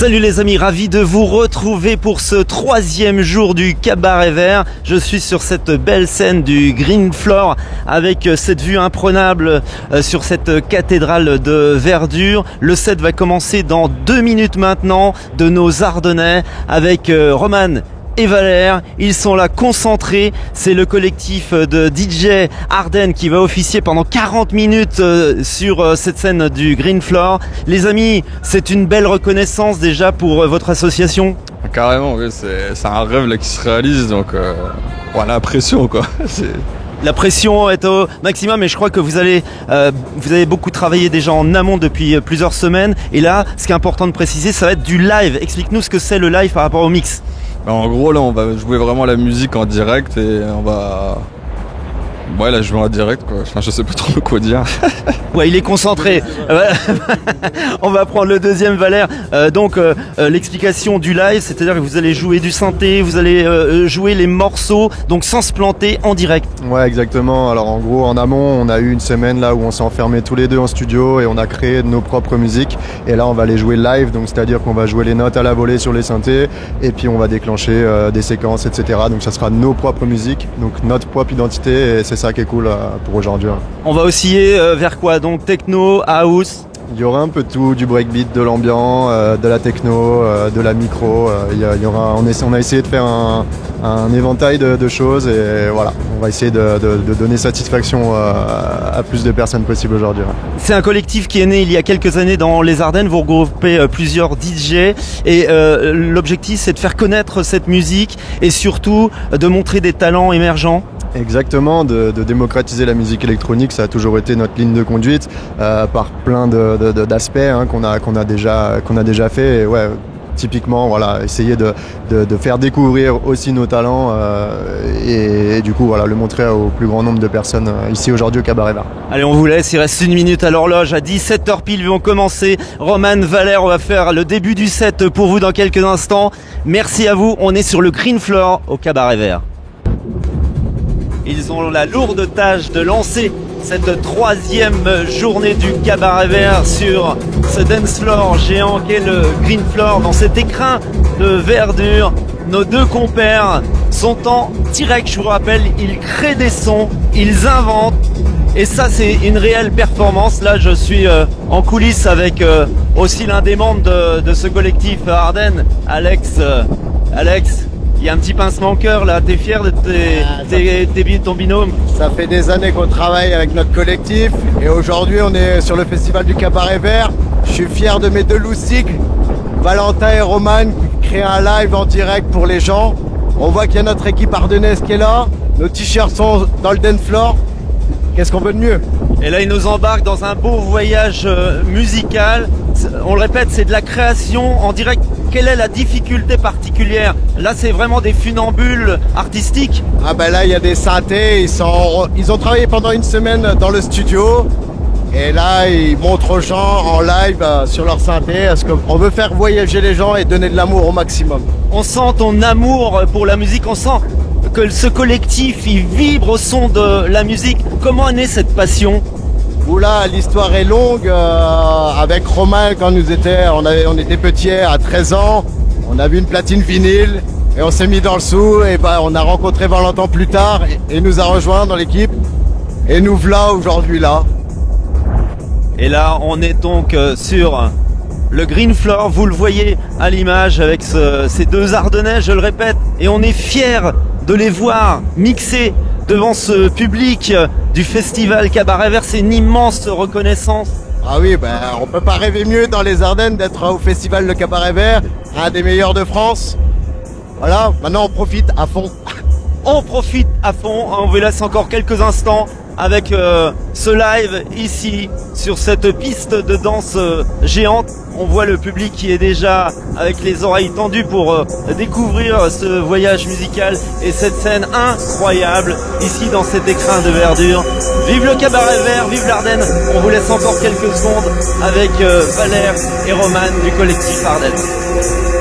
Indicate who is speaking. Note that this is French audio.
Speaker 1: Salut les amis, ravi de vous retrouver pour ce 3e jour du Cabaret Vert. Je suis sur cette belle scène du Green Floor avec cette vue imprenable sur cette cathédrale de verdure. Le set va commencer dans 2 minutes maintenant de nos Ardennais avec Roman et Valère. Ils sont là concentrés. C'est le collectif de DJ Ardennes qui va officier pendant 40 minutes sur cette scène du Green Floor. Les amis, c'est une belle reconnaissance déjà pour votre association.
Speaker 2: Carrément, oui, c'est un rêve là qui se réalise, donc on a l'impression quoi.
Speaker 1: La pression est au maximum et je crois que vous avez beaucoup travaillé déjà en amont depuis plusieurs semaines. Et là, ce qui est important de préciser, ça va être du live. Explique-nous ce que c'est le live par rapport au mix.
Speaker 2: En gros, là, on va jouer vraiment la musique en direct et on va... Ouais, là, jouer en direct, quoi. Enfin, je sais pas trop quoi dire.
Speaker 1: Ouais, il est concentré. On va prendre le deuxième, Valère. L'explication du live, c'est-à-dire que vous allez jouer du synthé, vous allez jouer les morceaux, donc sans se planter, en direct.
Speaker 3: Ouais, exactement. Alors, en gros, en amont, on a eu une semaine là où on s'est enfermés tous les deux en studio et on a créé nos propres musiques. Et là, on va les jouer live, donc c'est-à-dire qu'on va jouer les notes à la volée sur les synthés et puis on va déclencher des séquences, etc. Donc, ça sera nos propres musiques, donc notre propre identité et c'est ça qui est cool pour aujourd'hui.
Speaker 1: On va osciller vers quoi? Donc techno, house.
Speaker 3: Il y aura un peu de tout, du breakbeat, de l'ambiant, de la techno, de la micro. Il y aura, on a essayé de faire un éventail de choses et voilà, on va essayer de donner satisfaction à plus de personnes possible aujourd'hui.
Speaker 1: C'est un collectif qui est né il y a quelques années dans les Ardennes. Vous regroupez plusieurs DJ et l'objectif c'est de faire connaître cette musique et surtout de montrer des talents émergents.
Speaker 3: Exactement, de démocratiser la musique électronique, ça a toujours été notre ligne de conduite par plein d'aspects qu'on a déjà fait. Et ouais, typiquement, voilà, essayer de faire découvrir aussi nos talents et du coup, voilà, le montrer au plus grand nombre de personnes ici aujourd'hui au Cabaret Vert.
Speaker 1: Allez, on vous laisse, il reste 1 minute à l'horloge. À 17h pile, vont commencer. Roman, Valère, on va faire le début du set pour vous dans quelques instants. Merci à vous, on est sur le Green Floor au Cabaret Vert. Ils ont la lourde tâche de lancer cette 3e journée du Cabaret Vert sur ce dance floor géant qu'est le Green Floor. Dans cet écrin de verdure, nos 2 compères sont en direct, je vous rappelle, ils créent des sons, ils inventent. Et ça, c'est une réelle performance. Là, je suis en coulisses avec aussi l'un des membres de ce collectif Ardennes, Alex. Alex, il y a un petit pincement au cœur là, t'es fier de ton binôme?
Speaker 4: Ça fait des années qu'on travaille avec notre collectif et aujourd'hui on est sur le festival du Cabaret Vert. Je suis fier de mes 2 loustiques, Valentin et Roman, qui créent un live en direct pour les gens. On voit qu'il y a notre équipe ardennaise qui est là, nos t-shirts sont dans le dance floor. Qu'est-ce qu'on veut de mieux?
Speaker 1: Et là, ils nous embarquent dans un beau voyage musical. On le répète, c'est de la création en direct. Quelle est la difficulté particulière? Là, c'est vraiment des funambules artistiques.
Speaker 4: Ah ben là, il y a des synthés. Ils ont travaillé pendant 1 semaine dans le studio. Et là, ils montrent aux gens en live sur leur synthé. Parce qu'on veut faire voyager les gens et donner de l'amour au maximum.
Speaker 1: On sent ton amour pour la musique. On sent que ce collectif, il vibre au son de la musique. Comment est née cette passion?
Speaker 4: Oula, l'histoire est longue. Avec Romain, quand on était petits, à 13 ans, on a vu une platine vinyle et on s'est mis dans le sou. Et on a rencontré Valentin plus tard et il nous a rejoint dans l'équipe. Et nous voilà aujourd'hui là.
Speaker 1: Et là, on est donc sur le Green Floor. Vous le voyez à l'image avec ces 2 Ardennais, je le répète. Et on est fiers de les voir mixer devant ce public du festival Cabaret Vert. C'est une immense reconnaissance.
Speaker 4: Ah oui, on peut pas rêver mieux dans les Ardennes d'être au festival de Cabaret Vert, un des meilleurs de France. Voilà, maintenant on profite à fond.
Speaker 1: On profite à fond, on vous laisse encore quelques instants avec ce live ici sur cette piste de danse géante. On voit le public qui est déjà avec les oreilles tendues pour découvrir ce voyage musical et cette scène incroyable ici dans cet écrin de verdure. Vive le Cabaret Vert, vive l'Ardenne. On vous laisse encore quelques secondes avec Valère et Roman du collectif Ardennes.